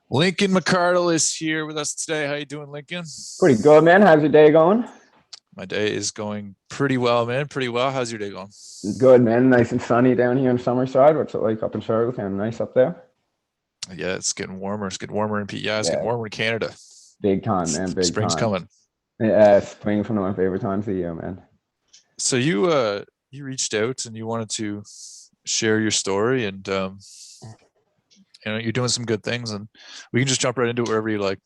Lincoln McCardle is here with us today. How you doing, Lincoln? Pretty good, man. How's your day going? My day is going pretty well, man. Pretty well. How's your day going? Good, man. Nice and sunny down here in Summerside. What's it like up in Charlotte? Kind of nice up there. Yeah, it's getting warmer. It's getting warmer in yeah, it's Yeah, getting warmer in Canada. big time, man. Big Spring's time. coming. Yeah, spring's one of my favorite times of the year, man. So you reached out and you wanted to share your story, and you're doing some good things, and we can just jump right into it wherever you like.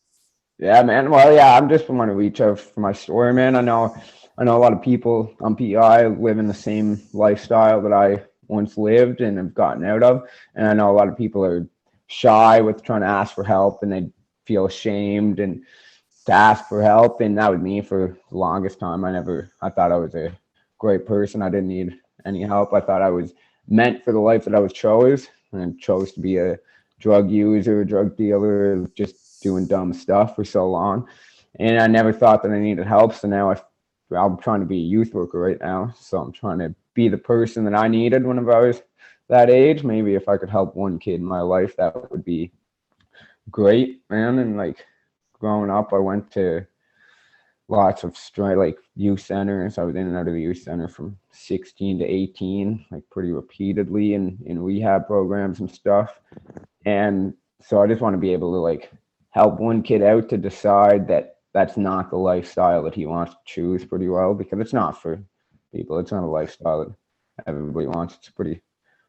Yeah, man. Well, yeah, I'm just want to reach out for my story, man. I know a lot of people on PI live in the same lifestyle that I once lived and have gotten out of. And I know a lot of people are shy with trying to ask for help, and they feel ashamed and to ask for help. And that was me for the longest time. I thought I was a great person. I didn't need any help. I thought I was meant for the life that I was chose, and chose to be a drug user, a drug dealer, just doing dumb stuff for so long. And I never thought that I needed help. So now I'm trying to be a youth worker right now. So I'm trying to be the person that I needed whenever I was that age. Maybe if I could help one kid in my life, that would be great, man. And like growing up, I went to lots of youth centers. I was in and out of the youth center from 16 to 18, like pretty repeatedly in rehab programs and stuff. And so I just want to be able to like help one kid out to decide that that's not the lifestyle that he wants to choose pretty well, because it's not for people. It's not a lifestyle that everybody wants. It's a pretty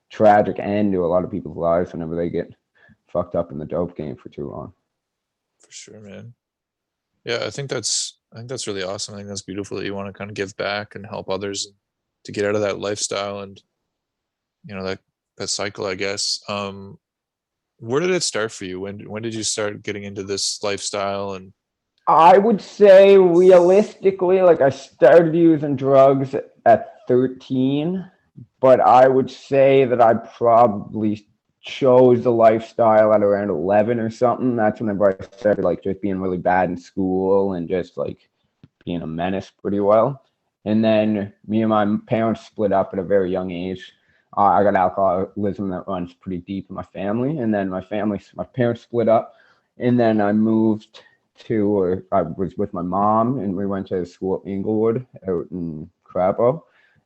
tragic end to a lot of people's lives whenever they get fucked up in the dope game for too long. For sure, man. Yeah, I think that's really awesome. I think that's beautiful that you want to kind of give back and help others to get out of that lifestyle and that cycle, I guess. Where did it start for you? When did you start getting into this lifestyle? And I would say realistically, like I started using drugs at 13, but I would say that I probably chose the lifestyle at around 11 or something. That's whenever I started like just being really bad in school and just like being a menace pretty well. And then me and my parents split up at a very young age. I got alcoholism that runs pretty deep in my family. And then my parents split up, and then I was with my mom, and we went to school at Inglewood out in Crabo.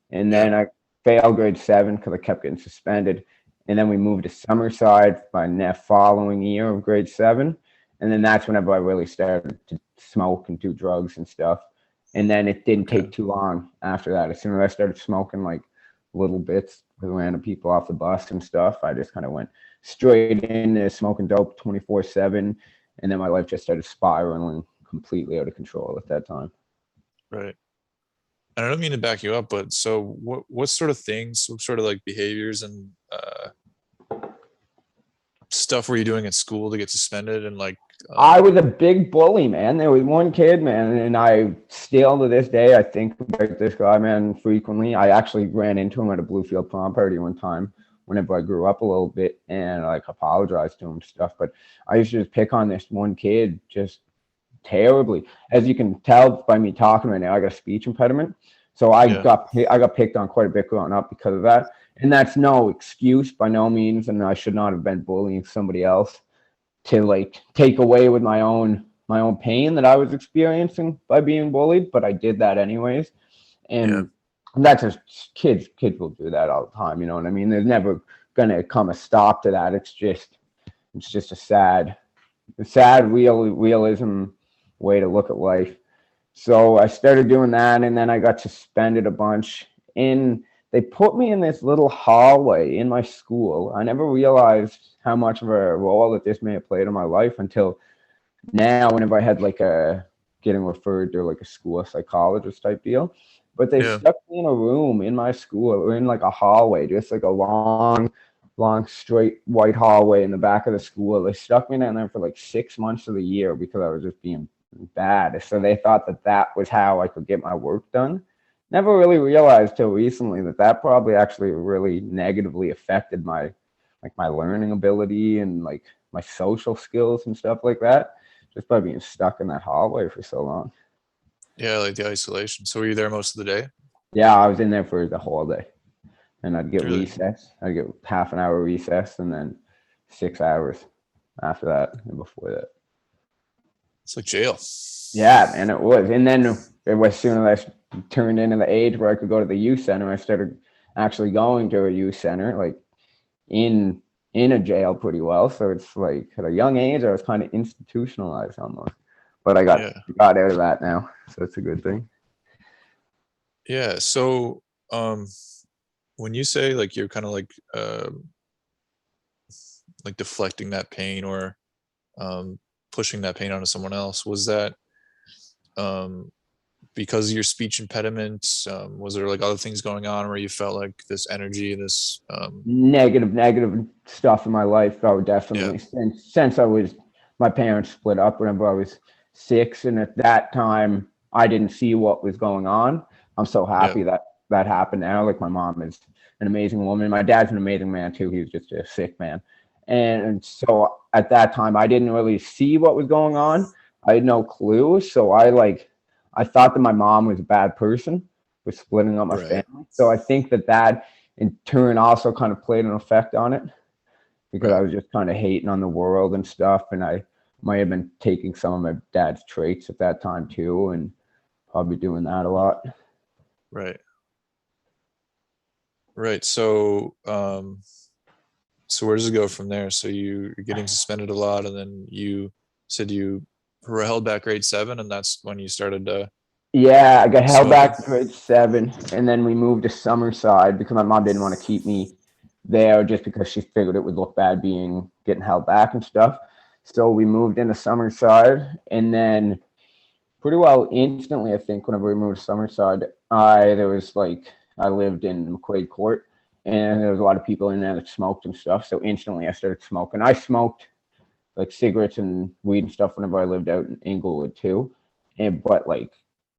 And then I failed grade 7 because I kept getting suspended. And then we moved to Summerside by the following year of grade 7. And then that's whenever I really started to smoke and do drugs and stuff. And then it didn't take too long after that. As soon as I started smoking like little bits with random people off the bus and stuff, I just kind of went straight into smoking dope 24/7. And then my life just started spiraling completely out of control at that time. Right. And I don't mean to back you up, but so what sort of things, what sort of like behaviors and stuff were you doing at school to get suspended? And like I was a big bully, man. There was one kid, man, and I still to this day I think about this guy, man, frequently. I actually ran into him at a Bluefield prom party one time whenever I grew up a little bit, and I like apologized to him and stuff. But I used to just pick on this one kid just terribly. As you can tell by me talking right now, I got a speech impediment. So I got picked on quite a bit growing up because of that. And that's no excuse by no means. And I should not have been bullying somebody else to like take away with my own pain that I was experiencing by being bullied. But I did that anyways. And that's just kids will do that all the time. You know what I mean? There's never gonna come a stop to that. It's just a sad realism way to look at life. So I started doing that, and then I got suspended a bunch. And they put me in this little hallway in my school. I never realized how much of a role that this may have played in my life until now, whenever I had like getting referred to like a school psychologist type deal. But they stuck me in a room in my school, or in like a hallway, just like a long, straight white hallway in the back of the school. They stuck me down there for like 6 months of the year because I was just being bad. So they thought that was how I could get my work done. Never really realized till recently that probably actually really negatively affected my learning ability and like my social skills and stuff like that, just by being stuck in that hallway for so long. Yeah, like the isolation. So were you there most of the day? Yeah, I was in there for the whole day. And I'd get Really? recess. I'd get half an hour recess, and then 6 hours after that and before that. It's like jail. Yeah, and it was. And then it was soon as I turned into the age where I could go to the youth center, I started actually going to a youth center, like in a jail pretty well. So it's like at a young age, I was kind of institutionalized almost. But I Yeah. got out of that now, so it's a good thing. Yeah. So when you say like you're kind of like deflecting that pain or pushing that pain onto someone else, was that um because of your speech impediment? Was there like other things going on where you felt like this energy, this Negative stuff in my life. I would yeah, definitely since I was my parents split up whenever I was 6, and at that time I didn't see what was going on. I'm so yeah, happy that that happened now. Like my mom is an amazing woman. My dad's an amazing man too. He was just a sick man, and so at that time I didn't really see what was going on. I had no clue. So I thought that my mom was a bad person for splitting up my right, family. So I think that in turn also kind of played an effect on it because I right, was just kind of hating on the world and stuff. And I might have been taking some of my dad's traits at that time too, and probably doing that a lot. right, right. So so where does it go from there? So you're getting suspended a lot, and then you said you were held back grade 7, and that's when you started Yeah, I got held smoking. back to grade 7, and then we moved to Summerside because my mom didn't want to keep me there just because she figured it would look bad being getting held back and stuff. So we moved into Summerside, and then pretty well instantly, I think, whenever we moved to Summerside, I lived in McQuaid Court, and there was a lot of people in there that smoked and stuff. So instantly, I started smoking. I smoked like cigarettes and weed and stuff whenever I lived out in Inglewood too, and but like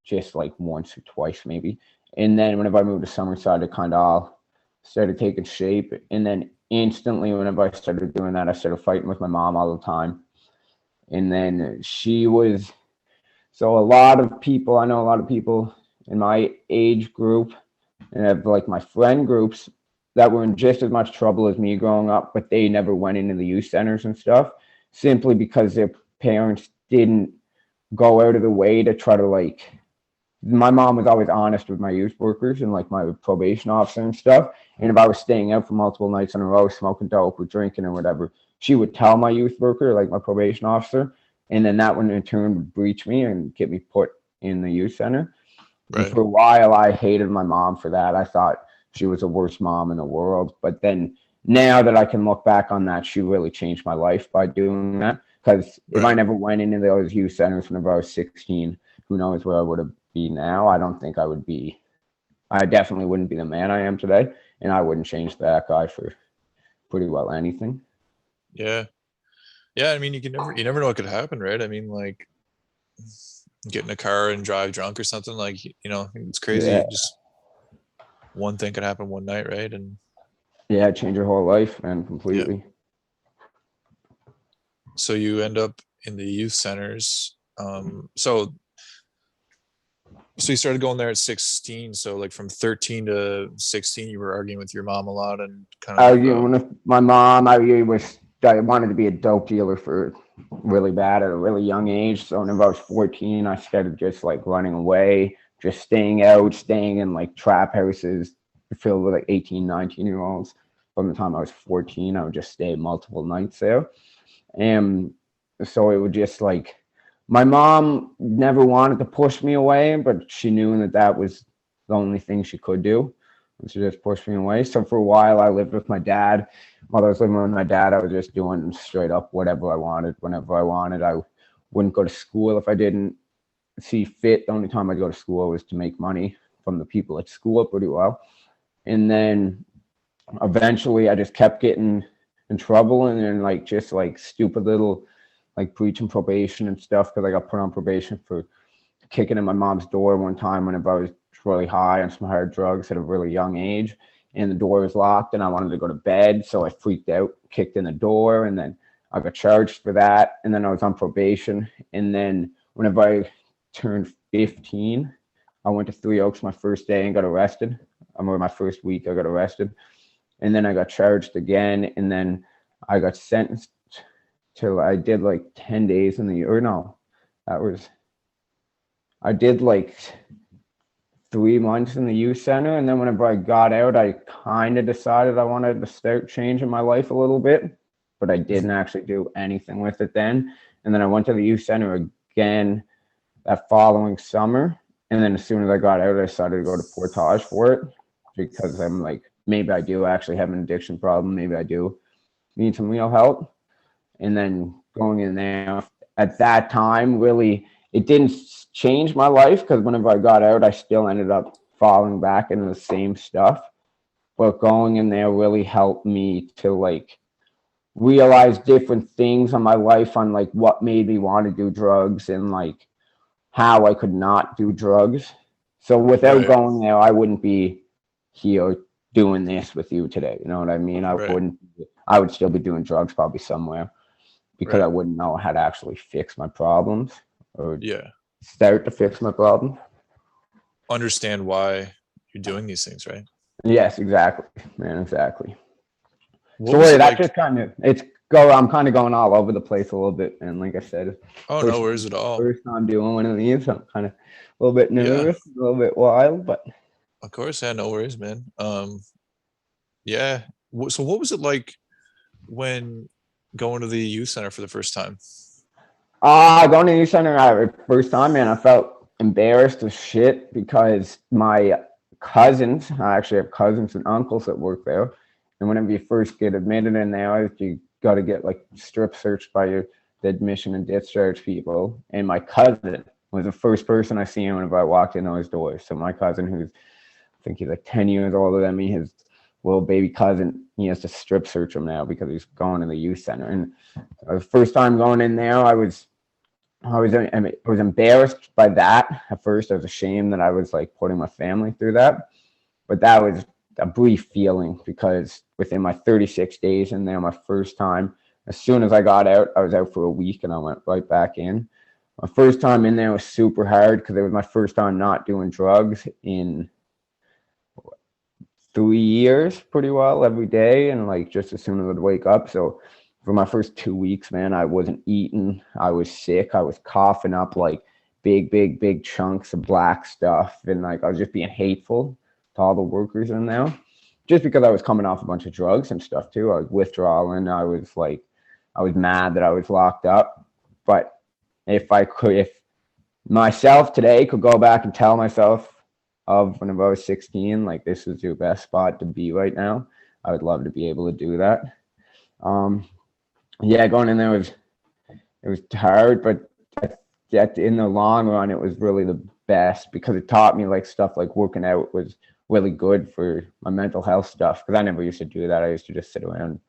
just like once or twice maybe. And then whenever I moved to Summerside, it kind of all started taking shape. And then instantly, whenever I started doing that, I started fighting with my mom all the time. And then she was so a lot of people, I know a lot of people in my age group and have like my friend groups that were in just as much trouble as me growing up, but they never went into the youth centers and stuff simply because their parents didn't go out of the way to try to like. My mom was always honest with my youth workers and like my probation officer and stuff. And if I was staying out for multiple nights in a row, smoking dope or drinking or whatever, she would tell my youth worker, like my probation officer, and then that one in turn would breach me and get me put in the youth center. And Right, for a while, I hated my mom for that. I thought she was the worst mom in the world. But then now that I can look back on that, she really changed my life by doing that. Because if I right. never went into those youth centers whenever I was 16, who knows where I would have been now? I don't think I would be. I definitely wouldn't be the man I am today, and I wouldn't change that guy for pretty well anything. Yeah. Yeah, I mean you never know what could happen, right? I mean, like get in a car and drive drunk or something, like it's crazy. Yeah, Just one thing could happen one night, right? And yeah, change your whole life, man, yeah. completely. So you end up in the youth centers. So you started going there at 16. So like from 13 to 16, you were arguing with your mom a lot and kind of Arguing with my mom. I wanted to be a dope dealer for really bad at a really young age. So when I was 14, I started just like running away, just staying out, staying in like trap houses filled with like 18, 19-year olds. From the time I was 14, I would just stay multiple nights there. And so it would just like, my mom never wanted to push me away, but she knew that that was the only thing she could do. She just pushed me away. So for a while, I lived with my dad. While I was living with my dad, I was just doing straight up whatever I wanted, whenever I wanted. I wouldn't go to school if I didn't see fit. The only time I'd go to school was to make money from the people at school pretty well. And then eventually I just kept getting in trouble and then like just like stupid little like breaching probation and stuff because I got put on probation for kicking in my mom's door one time whenever I was really high on some hard drugs at a really young age, and the door was locked and I wanted to go to bed, so I freaked out, kicked in the door, and then I got charged for that, and then I was on probation. And then whenever I turned 15, I went to Three Oaks my first day and got arrested. I remember my first week I got arrested, and then I got charged again, and then I got sentenced to, I did like 10 days in the, or no, I did like 3 months in the youth center. And then whenever I got out, I kind of decided I wanted to start changing my life a little bit, but I didn't actually do anything with it then. And then I went to the youth center again that following summer. And then as soon as I got out, I decided to go to Portage for it because I'm like, maybe I do actually have an addiction problem. Maybe I do need some real help. And then going in there at that time, really, it didn't change my life because whenever I got out, I still ended up falling back into the same stuff. But going in there really helped me to like realize different things on my life, on like what made me want to do drugs and like how I could not do drugs. So without Right. going there, I wouldn't be here doing this with you today. You know what I mean? Right. I would still be doing drugs probably somewhere because I Right. wouldn't know how to actually fix my problems or Yeah. start to fix my problems. Understand why you're doing these things, right? Yes, exactly, man, exactly. What was Sorry, it that like? just kind of it's go. I'm kind of going all over the place a little bit, and like I said, Oh, no first worries at all. first time doing one of these, so I'm kind of a little bit Yeah, nervous, a little bit wild, but of course. Yeah, no worries, man. Yeah. So what was it like when going to the youth center for the first time? going to youth center first time, man, I felt embarrassed as shit because my cousins, I actually have cousins and uncles that work there, and whenever you first get admitted in there, you got to get like strip searched by the admission and discharge people, and my cousin was the first person I seen whenever I walked in those doors. So my cousin, who's I think he's like 10 years older than me, his little baby cousin, he has to strip search him now because he's going to the youth center. And the first time going in there, I was embarrassed by that at first. I was ashamed that I was like putting my family through that, but that was a brief feeling because within my 36 days in there, my first time, as soon as I got out, I was out for a week and I went right back in. My first time in there was super hard because it was my first time not doing drugs in 3 years pretty well every day, and like just as soon as I'd wake up. So for my first 2 weeks, man, I wasn't eating. I was sick. I was coughing up like big chunks of black stuff, and like I was just being hateful to all the workers in there, just because I was coming off a bunch of drugs and stuff too. I was withdrawing. I was mad that I was locked up. But if myself today could go back and tell myself of whenever I was 16, like this is your best spot to be right now, I would love to be able to do that. Um, yeah, going in there was hard, but in the long run, it was really the best because it taught me like stuff like working out was really good for my mental health stuff. Because I never used to do that. I used to just sit around and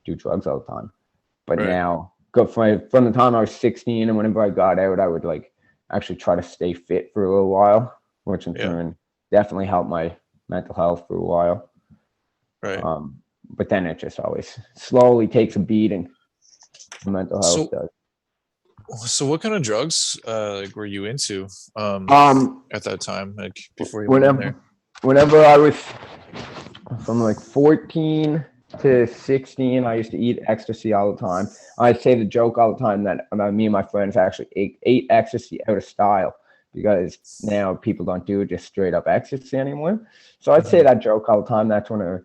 do drugs all the time. But Right. now, go from the time I was 16 and whenever I got out, I would like actually try to stay fit for a little while, which in Yeah. turn definitely helped my mental health for a while. Right. But then it just always slowly takes a beating. Mental health So, does. so what kind of drugs like were you into Um, at that time, like before you went in whenever there? whenever I was from like 14 to 16, I used to eat ecstasy all the time. I say the joke all the time that me and my friends actually ate ecstasy out of style because now people don't do just straight up ecstasy anymore. So I'd say Mhm. that joke all the time. That's one of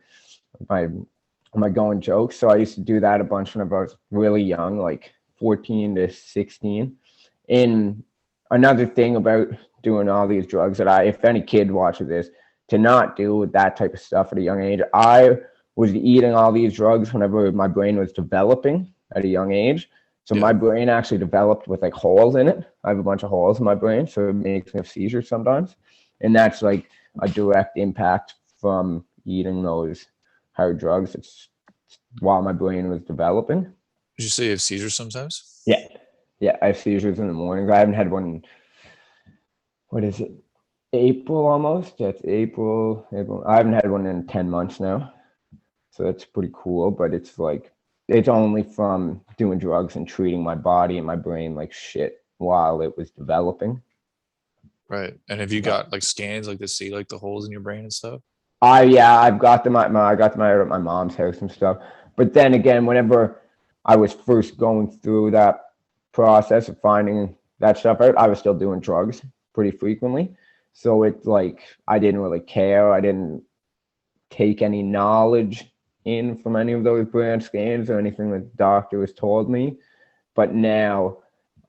my going jokes. So I used to do that a bunch when I was really young, like 14 to 16. And another thing about doing all these drugs that if any kid watches this, to not do that type of stuff at a young age. I was eating all these drugs whenever my brain was developing at a young age. So Yeah. my brain actually developed with like holes in it. I have a bunch of holes in my brain, so it makes me have seizures sometimes. And that's like a direct impact from eating those hard drugs. It's while my brain was developing. Did you say you have seizures sometimes? Yeah. Yeah, I have seizures in the mornings. I haven't had one. What is it? April almost. That's April. April. I haven't had one in 10 months now. So that's pretty cool. But it's like, it's only from doing drugs and treating my body and my brain like shit while it was developing. Right. And have you got like scans like to see like the holes in your brain and stuff? Yeah, I've got them I got them out at my mom's house and stuff. But then again, whenever I was first going through that process of finding that stuff out, I was still doing drugs pretty frequently. So it's like I didn't really care. I didn't take any knowledge in from any of those branch scans or anything that the doctor has told me. But now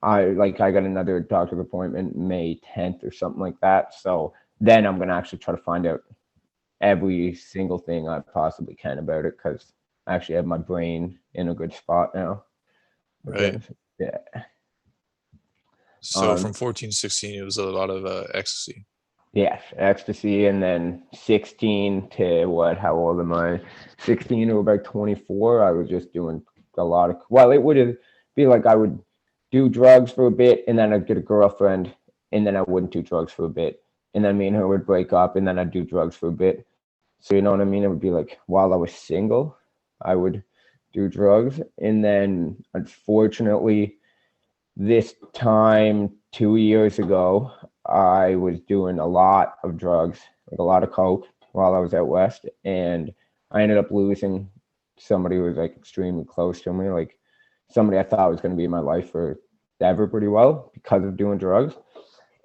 I got another doctor's appointment May 10th or something like that. So then I'm gonna actually try to find out every single thing I possibly can about it, because I actually have my brain in a good spot now. Right. Yeah. So from 14 to 16, it was a lot of ecstasy. Yeah, ecstasy, and then 16 to what? How old am I? 16 to about 24. I was just doing a lot of. Well, it would be like I would do drugs for a bit, and then I'd get a girlfriend, and then I wouldn't do drugs for a bit, and then me and her would break up, and then I'd do drugs for a bit. So you know what I mean? It would be like while I was single, I would do drugs, and then unfortunately, this time 2 years ago, I was doing a lot of drugs, like a lot of coke while I was out west, and I ended up losing somebody who was like extremely close to me, like somebody I thought was going to be in my life forever pretty well because of doing drugs.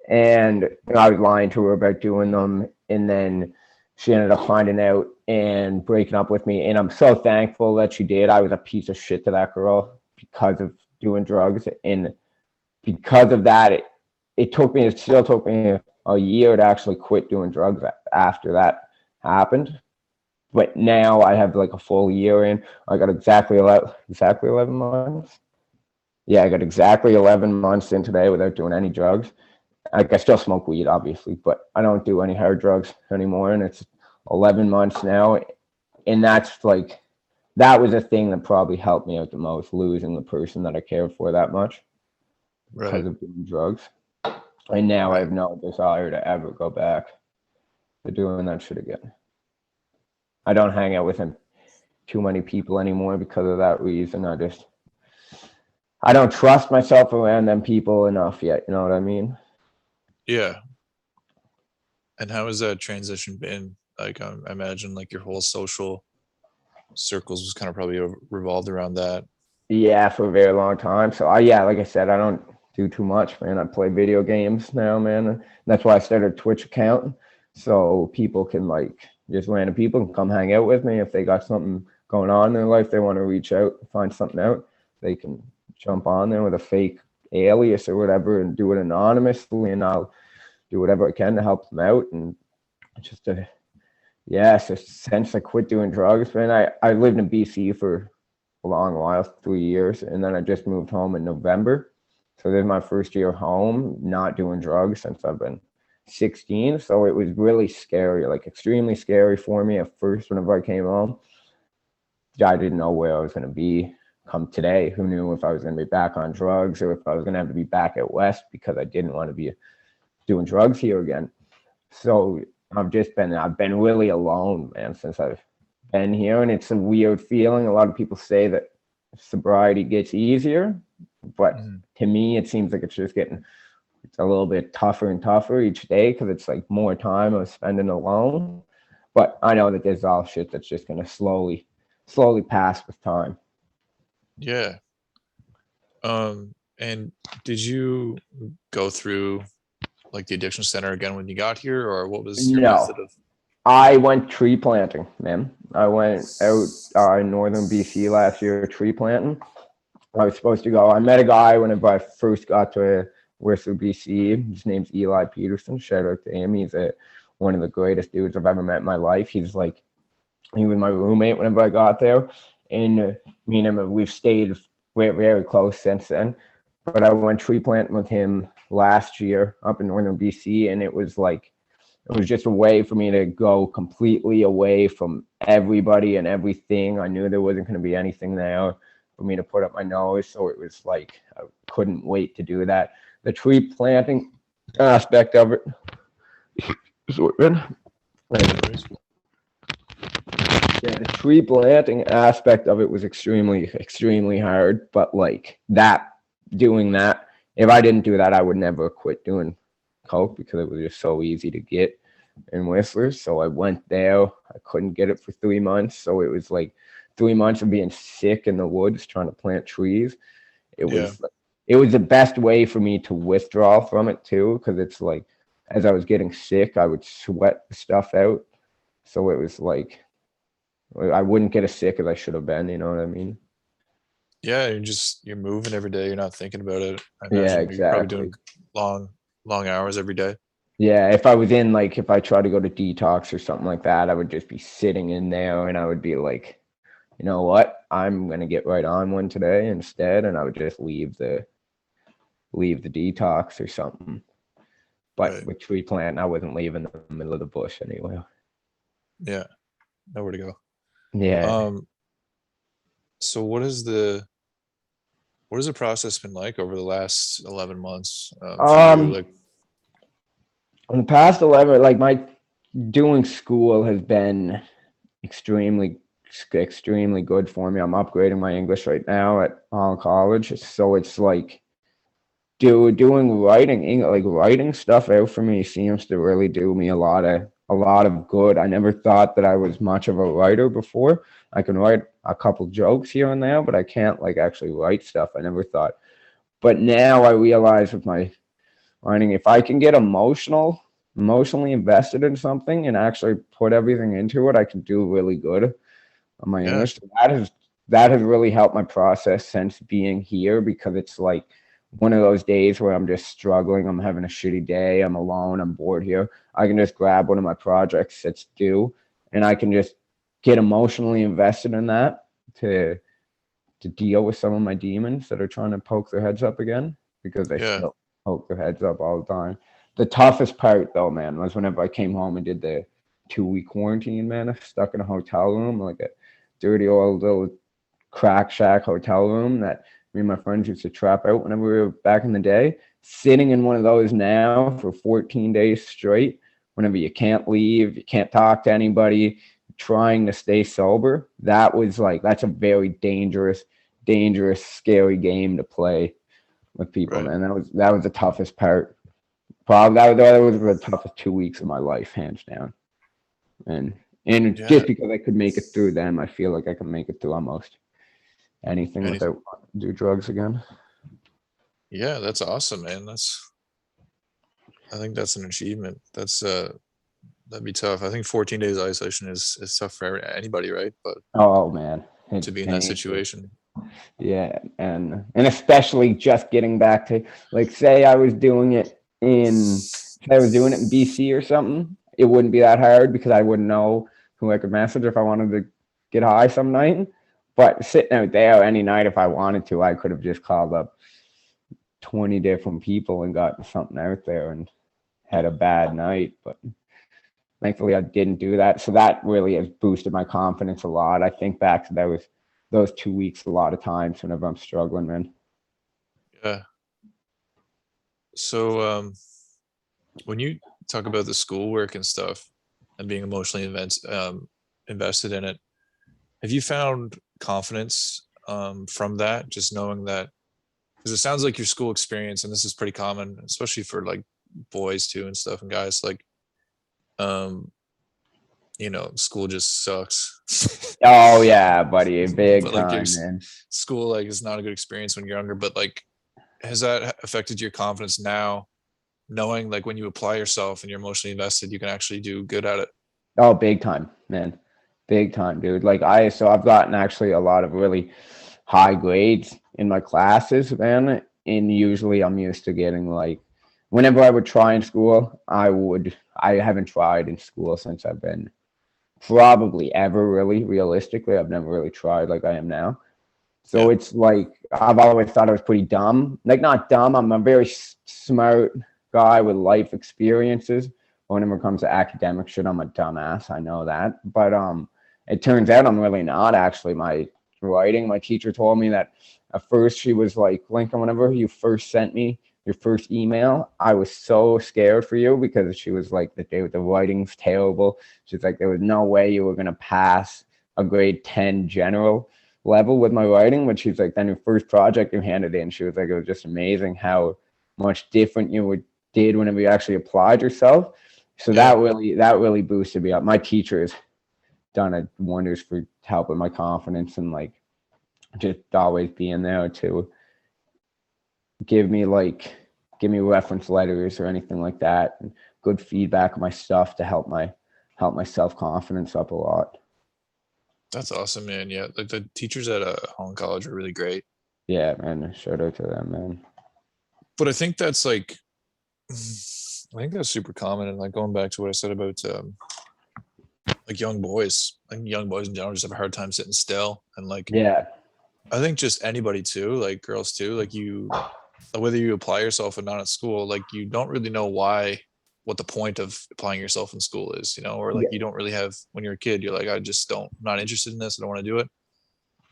And you know, I was lying to her about doing them, and then she ended up finding out and breaking up with me. And I'm so thankful that she did. I was a piece of shit to that girl because of doing drugs, and because of that, it still took me a year to actually quit doing drugs after that happened. But now I have like a full year in. I got exactly 11 months. Yeah, I got exactly 11 months in today without doing any drugs. Like I still smoke weed, obviously, but I don't do any hard drugs anymore. And it's 11 months now. And that's like, that was a thing that probably helped me out the most, losing the person that I cared for that much because Right. of doing drugs. And now I Right. have no desire to ever go back to doing that shit again. I don't hang out with him too many people anymore because of that reason. I don't trust myself around them people enough yet. You know what I mean? Yeah. And how has that transition been? Like, I imagine like your whole social circles was kind of probably revolved around that. Yeah, for a very long time. So yeah, like I said, I don't do too much, man. I play video games now, man. And that's why I started a Twitch account, so people can like just random people can come hang out with me if they got something going on in their life. They want to reach out, find something out. They can jump on there with a fake alias or whatever and do it anonymously, and I'll do whatever I can to help them out. And just a yeah, so since I quit doing drugs, man, I lived in BC for a long while, 3 years, and then I just moved home in November. So this is my first year home, not doing drugs since I've been 16. So it was really scary, like extremely scary for me at first whenever I came home. I didn't know where I was going to be come today. Who knew if I was going to be back on drugs or if I was going to have to be back at West because I didn't want to be doing drugs here again. So I've been really alone, man, since I've been here, and it's a weird feeling. A lot of people say that sobriety gets easier, but to me, it seems like it's just getting it's a little bit tougher and tougher each day because it's like more time I'm spending alone. But I know that there's all shit that's just gonna slowly pass with time. Yeah. And did you go through like the addiction center again when you got here, or what was your No, method of? I went tree planting, man. I went out in northern BC last year tree planting. I was supposed to go. I met a guy whenever I first got to Whistler, BC. His name's Eli Peterson. Shout out to him. He's one of the greatest dudes I've ever met in my life. He was my roommate whenever I got there. And me and him, we've stayed very, very close since then. But I went tree planting with him last year up in northern BC, and it was just a way for me to go completely away from everybody and everything. I knew there wasn't going to be anything there for me to put up my nose. So it was like, I couldn't wait to do that. The tree planting aspect of it. Yeah, the tree planting aspect of it was extremely, extremely hard. But like doing that, if I didn't do that, I would never quit doing coke because it was just so easy to get in Whistler. So I went there. I couldn't get it for 3 months. So it was like 3 months of being sick in the woods trying to plant trees. It Yeah. was it was the best way for me to withdraw from it too, because it's like as I was getting sick, I would sweat the stuff out. So it was like I wouldn't get as sick as I should have been, you know what I mean? Yeah, you're moving every day. You're not thinking about it. I Yeah, imagine you're probably doing exactly. long, long hours every day. Yeah, if I was in like if I tried to go to detox or something like that, I would just be sitting in there and I would be like, you know what? I'm gonna get right on one today instead, and I would just leave the detox or something. But Right. with tree planting, I wasn't leaving the middle of the bush anyway. Yeah. Nowhere to go. Yeah. Um, so what has the process been like over the last 11 months for you? Um, Like, in the past 11, like my doing school has been extremely, extremely good for me. I'm upgrading my English right now at college, so it's like doing writing, like writing stuff out for me seems to really do me a lot of good. I never thought that I was much of a writer before. I can write a couple jokes here and there, but I can't like actually write stuff. I never thought. But now I realize with my writing, if I can get emotionally invested in something and actually put everything into it, I can do really good on my yeah, English. That has really helped my process since being here, because it's like one of those days where I'm just struggling. I'm having a shitty day. I'm alone. I'm bored here. I can just grab one of my projects that's due, and I can just get emotionally invested in that to deal with some of my demons that are trying to poke their heads up again, because they yeah, still poke their heads up all the time. The toughest part though, man, was whenever I came home and did the 2-week quarantine, man. I stuck in a hotel room, like a dirty old little crack shack hotel room that me and my friends used to trap out whenever we were back in the day. Sitting in one of those now for 14 days straight, whenever you can't leave, you can't talk to anybody, trying to stay sober. That's a very dangerous, scary game to play with people, right. man. That was the toughest part. Probably that was the toughest 2 weeks of my life, hands down. And and Yeah. just because I could make it through them, I feel like I can make it through almost anything Anything. without do drugs again. Yeah, that's awesome, man. I think that's an achievement. That'd be tough. I think 14 days isolation is tough for anybody, right? But Oh man, to it's be in that dangerous. situation, Yeah, and especially just getting back to, like, say I was doing it in BC or something, it wouldn't be that hard because I wouldn't know who I could message if I wanted to get high some night. But sitting out there any night, if I wanted to, I could have just called up 20 different people and gotten something out there and had a bad night. But thankfully, I didn't do that. So that really has boosted my confidence a lot. I think back to those 2 weeks a lot of times whenever I'm struggling, man. yeah. So when you talk about the schoolwork and stuff and being emotionally invested in it, have you found confidence from that? Just knowing that, because it sounds like your school experience, and this is pretty common, especially for like boys too and stuff and guys, like um, school just sucks. Oh yeah, buddy, big But like time, man. school like is not a good experience when you're younger. But like, has that affected your confidence now, knowing like when you apply yourself and you're emotionally invested, you can actually do good at it? Oh, big time, man. Big time, dude. I've gotten actually a lot of really high grades in my classes, man. And usually I'm used to getting like, whenever I would try in school, I haven't tried in school since I've been probably ever really realistically. I've never really tried like I am now. So Yeah, it's like I've always thought I was pretty dumb. Like not dumb. I'm a very smart guy with life experiences. Whenever it comes to academic shit, I'm a dumbass. I know that. But it turns out I'm really not actually. My writing, my teacher told me that at first she was like, Lincoln, whenever you first sent me your first email, I was so scared for you because she was like, the writing's terrible. She's like, there was no way you were gonna pass a grade 10 general level with my writing. But she's like, then your first project you handed in, she was like, it was just amazing how much different did whenever you actually applied yourself. So yeah, that really boosted me up. My teachers, done wonders for helping my confidence, and like just always being there to give me reference letters or anything like that, and good feedback on my stuff to help my self-confidence up a lot. That's awesome, man. Yeah, like the teachers at Holland College are really great. Yeah, man. Shout out to them, man. But I think that's like, I think that's super common. And like going back to what I said about like young boys, like young boys in general just have a hard time sitting still. And like, Yeah. I think just anybody too, like girls too, like whether you apply yourself or not at school, like you don't really know what the point of applying yourself in school is, or like Yeah. you don't really have, when you're a kid, you're like, I'm not interested in this. I don't want to do it.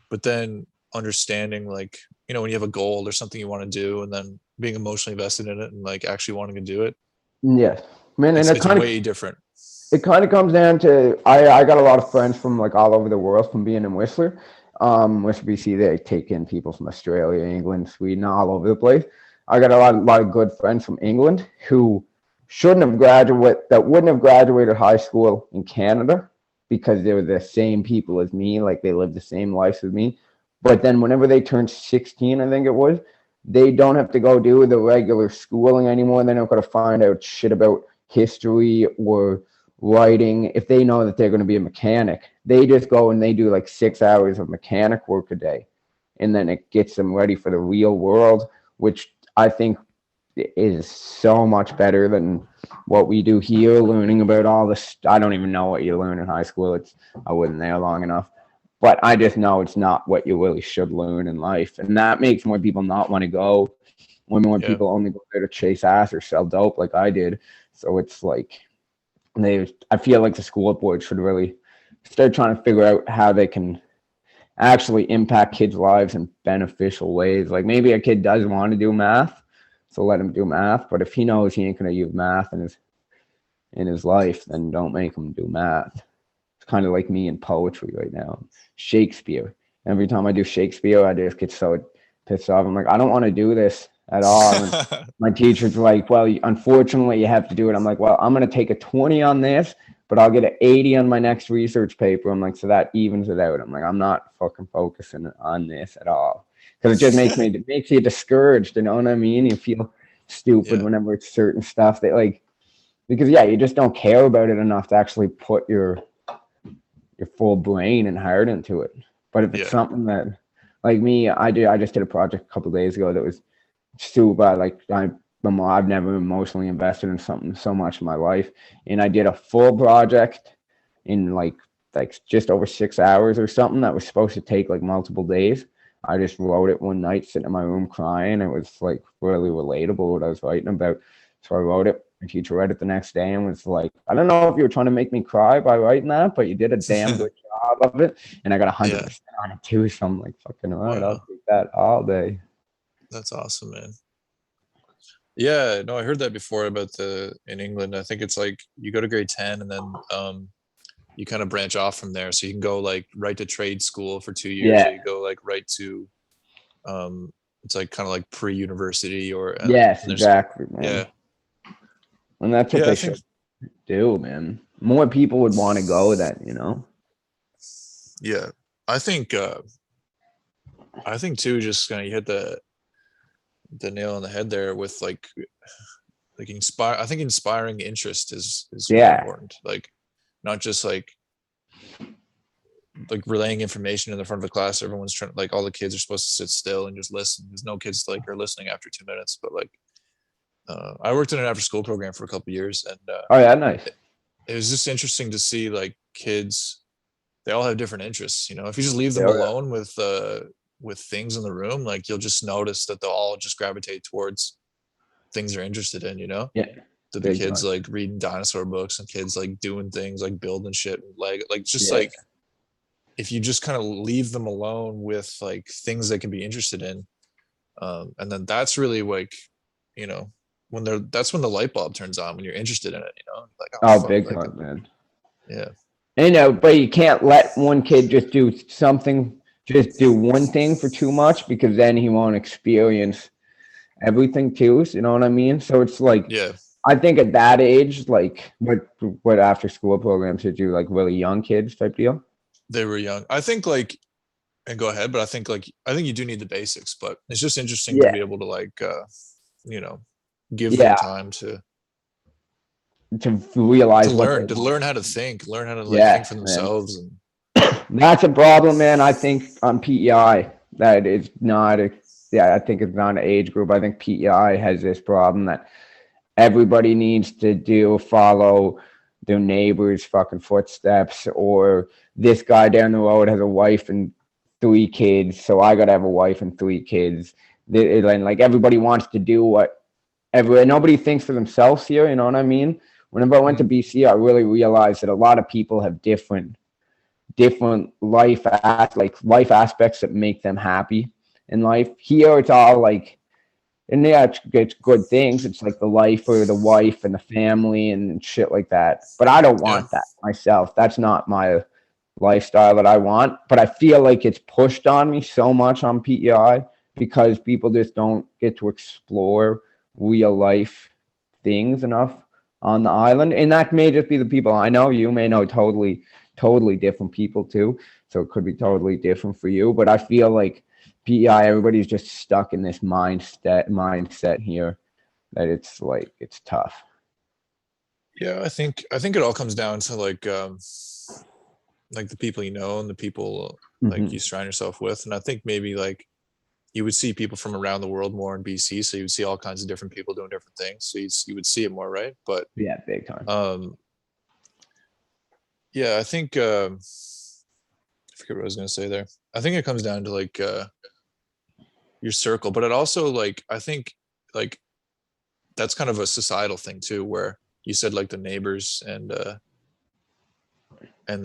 But then understanding like, when you have a goal or something you want to do and then being emotionally invested in it and like actually wanting to do it. Yes, man. And it's way different. It kind of comes down to, I got a lot of friends from like all over the world from being in Whistler. Whistler, BC, they take in people from Australia, England, Sweden, all over the place. I got a lot of good friends from England who wouldn't have graduated high school in Canada because they were the same people as me, like they lived the same lives as me. But then whenever they turned 16, I think it was, they don't have to go do the regular schooling anymore. They're not going to find out shit about history or writing. If they know that they're going to be a mechanic, they just go and they do like 6 hours of mechanic work a day. And then it gets them ready for the real world, which I think is so much better than what we do here, learning about all this. I don't even know what you learn in high school. I wasn't there long enough, but I just know it's not what you really should learn in life. And that makes more people not want to go, when more people only go there to chase ass or sell dope like I did. So it's like, I feel like the school board should really start trying to figure out how they can actually impact kids' lives in beneficial ways. Like maybe a kid does want to do math, so let him do math. But if he knows he ain't going to use math in his life, then don't make him do math. It's kind of like me in poetry right now. Shakespeare. Every time I do Shakespeare, I just get so pissed off. I'm like, I don't want to do this at all. And my teacher's like, well, unfortunately, you have to do it. I'm like, well, I'm going to take a 20 on this, but I'll get an 80 on my next research paper. I'm like, so that evens it out. I'm like, I'm not fucking focusing on this at all. Because it just makes you discouraged, you know what I mean? You feel stupid whenever it's certain stuff that because you just don't care about it enough to actually put your full brain and heart into it. But if it's something that, like me, I just did a project a couple of days ago that was super, like I've never emotionally invested in something so much in my life. And I did a full project in like just over 6 hours or something that was supposed to take like multiple days. I just wrote it one night sitting in my room crying. It was like really relatable what I was writing about. So I wrote it. My teacher read it the next day and was like, I don't know if you were trying to make me cry by writing that, but you did a damn good job of it. And I got 100% on it too. So I'm like, fucking right, I'll take that all day. That's awesome, man. Yeah, no, I heard that before about in England. I think it's like you go to grade 10 and then you kind of branch off from there. So you can go like right to trade school for 2 years, or you go like right to it's like kind of like pre-university or yes, exactly, man. Yeah. And that's what they should do, man. More people would want to go then, Yeah. I think too, just kind of you hit the nail on the head there with like inspire. I think inspiring interest is really important. Like not just like relaying information in the front of a class. Everyone's trying, like all the kids are supposed to sit still and just listen. There's no kids like are listening after 2 minutes. But like I worked in an after school program for a couple of years, and oh yeah, nice. It was just interesting to see like kids. They all have different interests. If you just leave them alone with things in the room, like you'll just notice that they'll all just gravitate towards things they're interested in. Yeah. There'll be kids like reading dinosaur books and kids like doing things like building shit and like if you just kind of leave them alone with like things they can be interested in, and then that's really like that's when the light bulb turns on, when you're interested in it, like big time, man. Yeah. But you can't let one kid just do one thing for too much, because then he won't experience everything too. You know what I mean? So it's like, I think at that age, like what after school programs did you like really young kids type deal? They were young. I think like, and go ahead, but I think you do need the basics, but it's just interesting to Yeah, be able to like, you know, give them yeah, time to realize what they to want. learn how to think, learn how to like think for Yes, man. themselves. And That's a problem, man. I think on PEI that it's not a, yeah, I think it's not an age group. I think PEI has this problem that everybody needs to follow their neighbor's fucking footsteps, or this guy down the road has a wife and 3 kids, so I gotta have a wife and 3 kids. And like everybody wants to do what nobody thinks for themselves here, you know what I mean? Whenever I went to mm, BC, I really realized that a lot of people have different life aspects that make them happy in life. Here it's all like, and yeah, it's good things. It's like the life or the wife and the family and shit like that. But I don't yeah, want that myself. That's not my lifestyle that I want. But I feel like it's pushed on me so much on PEI because people just don't get to explore real life things enough on the island. And that may just be the people I know. You may know totally different people too. So it could be totally different for you. But I feel like PEI, everybody's just stuck in this mindset here that it's like it's tough. yeah. I think it all comes down to like the people you know and the people like you Hmm. surround yourself with. And I think maybe like you would see people from around the world more in BC, so you would see all kinds of different people doing different things. So you would see it more, right? But Yeah, big time. um, yeah, I think I forget what I was gonna say there. I think it comes down to like your circle, but it also like I think like that's kind of a societal thing too, where you said like the neighbors and the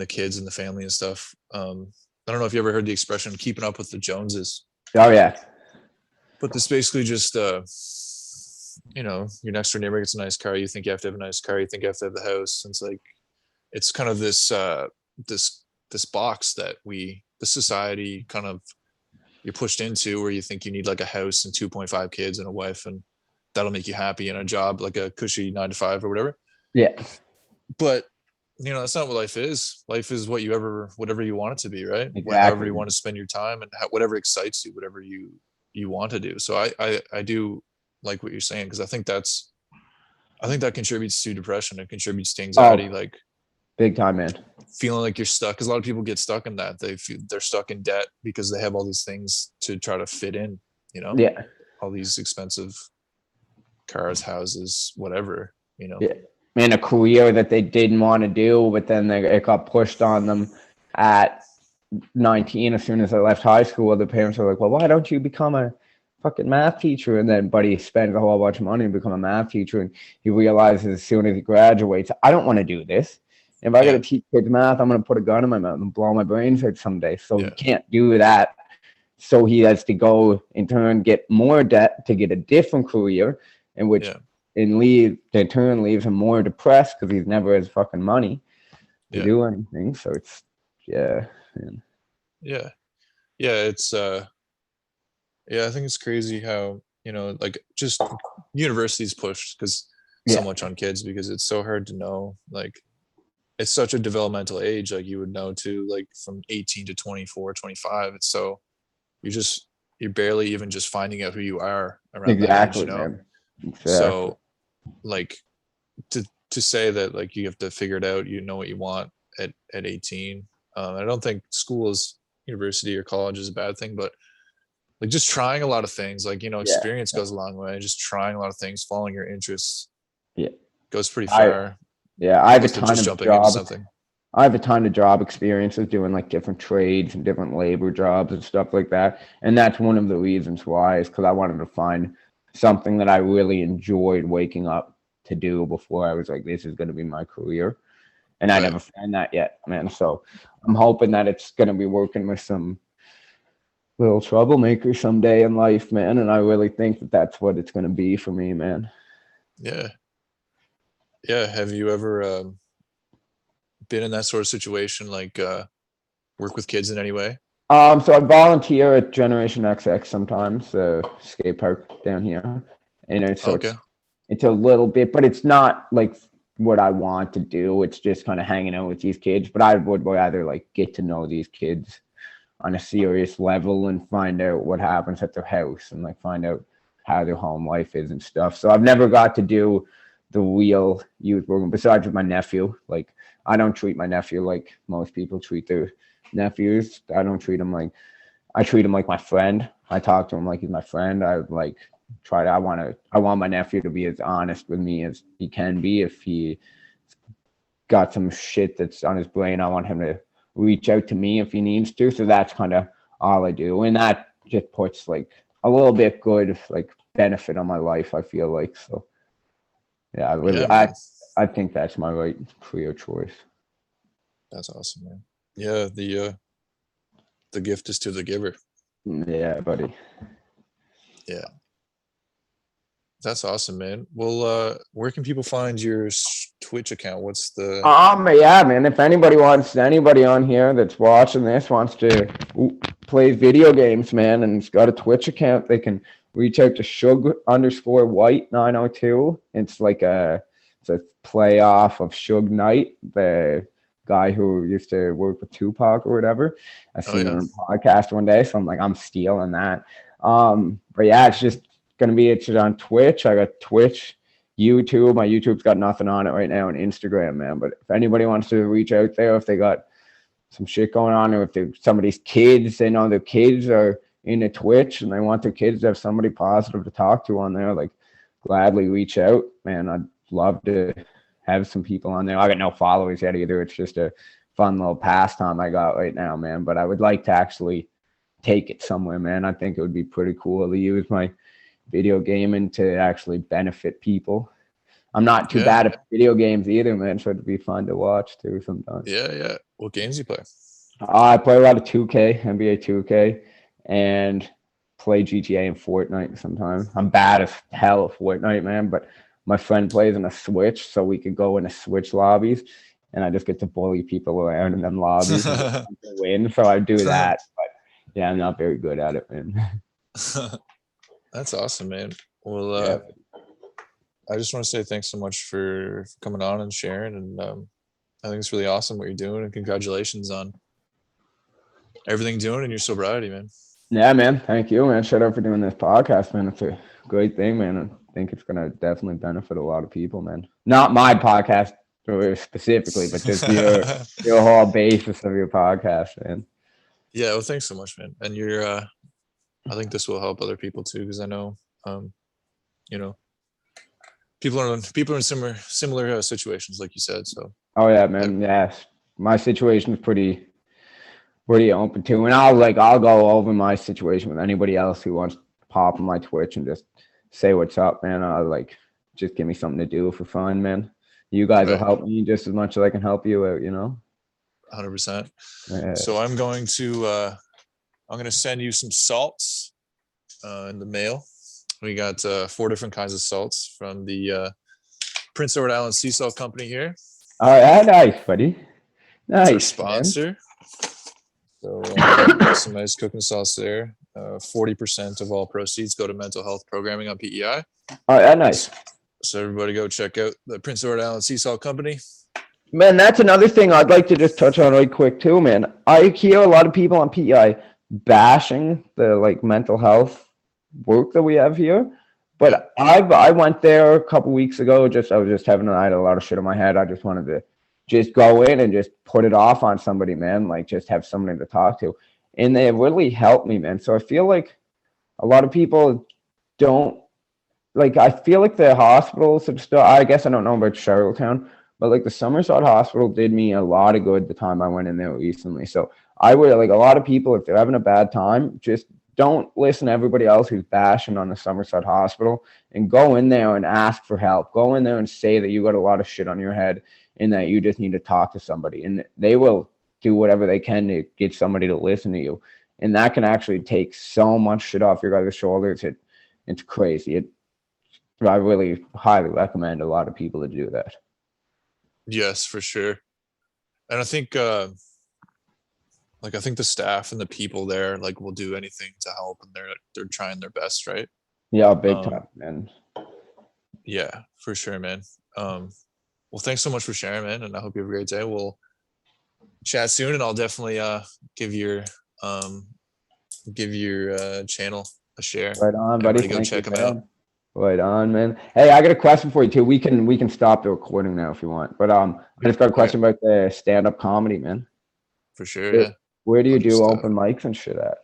kids and the family and stuff. I don't know if you ever heard the expression "keeping up with the Joneses," Oh yeah, but this basically just your next door neighbor gets a nice car, you think you have to have a nice car, you think you have to have the house. And it's like it's kind of this this box that the society kind of you're pushed into, where you think you need like a house and 2.5 kids and a wife, and that'll make you happy, and a job like a cushy 9 to 5 or whatever. yeah, But that's not what life is. Life is whatever you want it to be, right? However exactly. you want to spend your time, and whatever excites you, whatever you want to do. So I do like what you're saying, because I think that contributes to depression. It contributes to anxiety, Oh, like big time, man. feeling like you're stuck. Because a lot of people get stuck in that. They're stuck in debt because they have all these things to try to fit in. You know, Yeah, all these expensive cars, houses, whatever. yeah. Man, a career that they didn't want to do, but then it got pushed on them at 19. As soon as I left high school, the parents were like, "Well, why don't you become a fucking math teacher?" And then, buddy spends a whole bunch of money to become a math teacher, and he realizes as soon as he graduates, I don't want to do this. If I got to Yeah, teach kids math, I'm going to put a gun in my mouth and blow my brains out someday. So he yeah, can't do that. So he has to go in turn get more debt to get a different career, in which yeah, in turn leaves him more depressed because he's never has fucking money to yeah, do anything. So it's yeah, man. yeah, yeah. It's yeah. I think it's crazy how like just universities pushed because so Yeah, much on kids, because it's so hard to know. Like it's such a developmental age. Like you would know too, like from 18 to 24, 25. It's so you're barely even just finding out who you are around that age. exactly, man. Exactly. So like to say that like you have to figure it out, what you want at 18. I don't think university or college is a bad thing, but like just trying a lot of things, like Yeah, experience goes a long way. Just trying a lot of things, following your interests yeah. goes pretty I far, yeah, I have a opposed to ton just of jumping into job. something. I have a ton of job experiences doing like different trades and different labor jobs and stuff like that. And that's one of the reasons why is because I wanted to find something that I really enjoyed waking up to do before I was like, this is going to be my career. And I Right. never found that yet, man. So I'm hoping that it's going to be working with some little troublemaker someday in life, man. And I really think that that's what it's going to be for me, man. Yeah. Yeah. Have you ever been in that sort of situation, like work with kids in any way? So I volunteer at Generation XX sometimes, skate park down here, and Oh, okay. it's a little bit, but it's not like what I want to do. It's just kind of hanging out with these kids. But I would rather like get to know these kids on a serious level and find out what happens at their house and like find out how their home life is and stuff. So I've never got to do the real youth program besides with my nephew. Like I don't treat my nephew like most people treat their nephews. I don't treat him like I treat him like my friend. I talk to him like he's my friend. I like I want my nephew to be as honest with me as he can be. If he got some shit that's on his brain, I want him to reach out to me if he needs to. So that's kind of all I do. And that just puts like a little bit good like benefit on my life, I feel like. So yeah, Yeah, man. I think that's my right career choice. That's awesome, man. Yeah, the gift is to the giver. Yeah, buddy. Yeah. That's awesome, man. Well, where can people find your Twitch account? What's the Yeah, man. If anybody on here that's watching this wants to play video games, man, and it's got a Twitch account, they can reach out to Shug_White902. It's like it's a play off of Suge Knight, the guy who used to work with Tupac or whatever. I seen him on a podcast one day, so I'm like, I'm stealing that. But yeah, it's on Twitch. I got Twitch, YouTube. My YouTube's got nothing on it right now, and Instagram, man. But if anybody wants to reach out there, if they got some shit going on, or if somebody's kids, they know their kids are into Twitch and they want their kids to have somebody positive to talk to on there, like gladly reach out, man. I'd love to have some people on there. I got no followers yet either. It's just a fun little pastime I got right now, man. But I would like to actually take it somewhere, man. I think it would be pretty cool to use my video gaming to actually benefit people. I'm not too bad at video games either, man, so it'd be fun to watch too sometimes. Yeah. What games you play? I play a lot of 2K, NBA 2K, and play GTA and Fortnite sometimes. I'm bad as hell at Fortnite, man, but my friend plays on a Switch, so we could go into Switch lobbies, and I just get to bully people around in them lobbies and win. So I do that, but yeah, I'm not very good at it, man. That's awesome, man. Well, I just want to say thanks so much for coming on and sharing. And I think it's really awesome what you're doing. And congratulations on everything you're doing in your sobriety, man. Yeah, man. Thank you, man. Shout out for doing this podcast, man. It's a great thing, man. I think it's going to definitely benefit a lot of people, man. Not my podcast specifically, but just your whole basis of your podcast, man. Yeah, well, thanks so much, man. And I think this will help other people too, because I know, people are in similar situations, like you said. So. Oh yeah, man. Yes, my situation is pretty open too, and I'll go over my situation with anybody else who wants to pop on my Twitch and just say what's up, man. Just give me something to do for fun, man. You guys will help me just as much as I can help you out, 100%. So I'm going to send you some salts in the mail. We got 4 different kinds of salts from the Prince Edward Island Sea Salt Company here. Oh, yeah, nice, buddy. Nice. It's our sponsor. Man. So some nice cooking sauce there. 40% of all proceeds go to mental health programming on PEI. Oh, yeah, nice. So everybody go check out the Prince Edward Island Sea Salt Company. Man, that's another thing I'd like to just touch on right quick too, man. I hear a lot of people on PEI bashing the mental health work that we have here, but I went there a couple weeks ago. I had a lot of shit in my head. I just wanted to just go in and just put it off on somebody, man. Like just have somebody to talk to, and they really helped me, man. So I feel like a lot of people don't I feel like the hospitals and stuff. I guess I don't know about Charlottetown, but the Somerset Hospital did me a lot of good the time I went in there recently. So I would a lot of people, if they're having a bad time, just don't listen to everybody else who's bashing on the Somerset Hospital, and go in there and ask for help. Go in there and say that you got a lot of shit on your head and that you just need to talk to somebody, and they will do whatever they can to get somebody to listen to you. And that can actually take so much shit off your guys' shoulders. It's crazy. I really highly recommend a lot of people to do that. Yes, for sure. And I think I think the staff and the people there will do anything to help, and they're trying their best, right? Yeah, big time, man. Yeah, for sure, man. Well, thanks so much for sharing, man, and I hope you have a great day. We'll chat soon, and I'll definitely give your um channel a share. Right on, buddy. Everybody go Thank you, check them out man. Right on, man. Hey, I got a question for you too. We can stop the recording now if you want. But I just got a okay, question about the stand-up comedy, man. for sure. Where, Yeah, where do you I'll do just open mics and shit at?